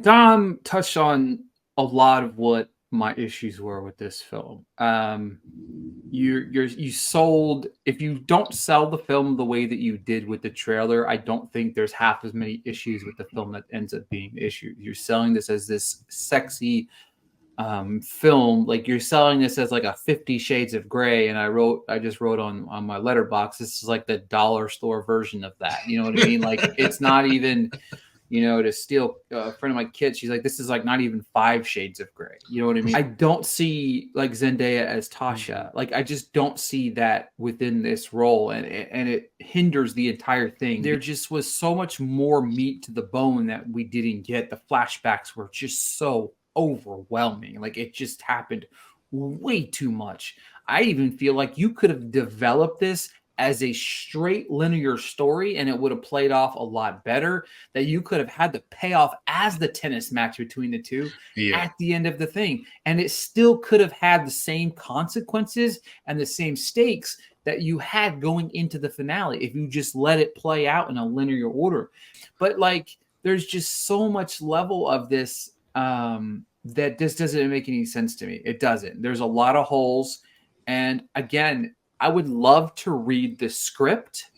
Dom touched on a lot of what my issues were with this film. You sold, if you don't sell the film the way that you did with the trailer, I don't think there's half as many issues with the film that ends up being issues. You're selling this as this sexy film, like you're selling this as like a 50 Shades of Grey, and I just wrote on my letterbox, this is like the dollar store version of that. You know what I mean? Like it's not even, to steal a friend of my kids. She's like, this is like not even 5 Shades of Grey. You know what I mean? I don't see like Zendaya as Tasha. Like I just don't see that within this role, and it hinders the entire thing. There just was so much more meat to the bone that we didn't get. The flashbacks were just so overwhelming. Like it just happened way too much. I even feel like you could have developed this as a straight linear story and it would have played off a lot better, that you could have had the payoff as the tennis match between the two at the end of the thing, and it still could have had the same consequences and the same stakes that you had going into the finale if you just let it play out in a linear order. But like there's just so much level of this that this doesn't make any sense to me. It doesn't. There's a lot of holes, and again, I would love to read the script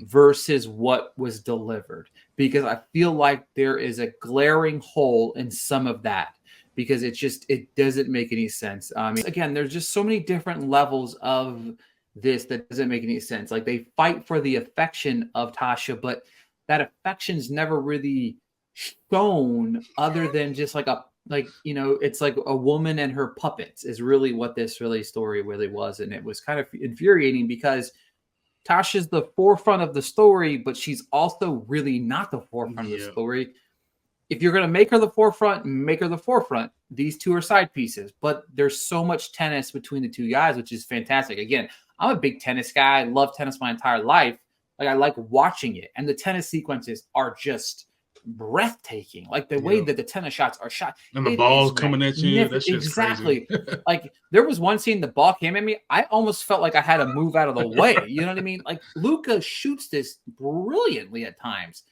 versus what was delivered, because I feel like there is a glaring hole in some of that, because it doesn't make any sense. I mean, again, there's just so many different levels of this that doesn't make any sense. Like they fight for the affection of Tasha, but that affection's never really shown other than just like it's like a woman and her puppets is really what this story really was. And it was kind of infuriating because Tasha's the forefront of the story, but she's also really not the forefront of the story. If you're going to make her the forefront, make her the forefront. These two are side pieces, but there's so much tennis between the two guys, which is fantastic. Again, I'm a big tennis guy. I love tennis my entire life. Like I like watching it, and the tennis sequences are just breathtaking. Like the way that the tennis shots are shot, and the ball coming at you, that's just exactly crazy. Like there was one scene, the ball came at me, I almost felt like I had to move out of the way. You know what I mean? Like Luca shoots this brilliantly at times.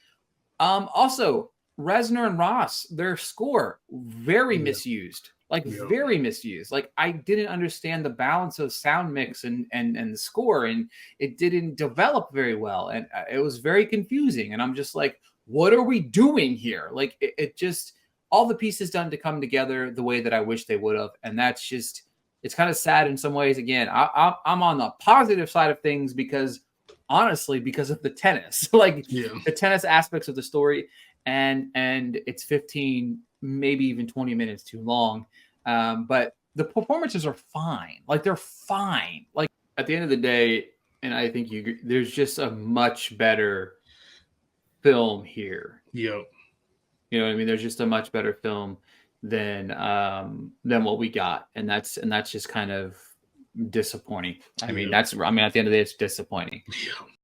Also, Resner and Ross, their score very misused. Like very misused. Like I didn't understand the balance of sound mix and the score, and it didn't develop very well, and it was very confusing. And I'm just like, what are we doing here? Like it just, all the pieces done to come together the way that I wish they would have, and that's just, it's kind of sad in some ways. Again, I'm on the positive side of things because honestly, because of the tennis, like the tennis aspects of the story, and it's 15, maybe even 20 minutes too long. But the performances are fine. Like they're fine. Like at the end of the day, and I think there's just a much better film here. Yep. You know what I mean? There's just a much better film than what we got, and that's just kind of disappointing. I mean, at the end of the day, it's disappointing. Yeah.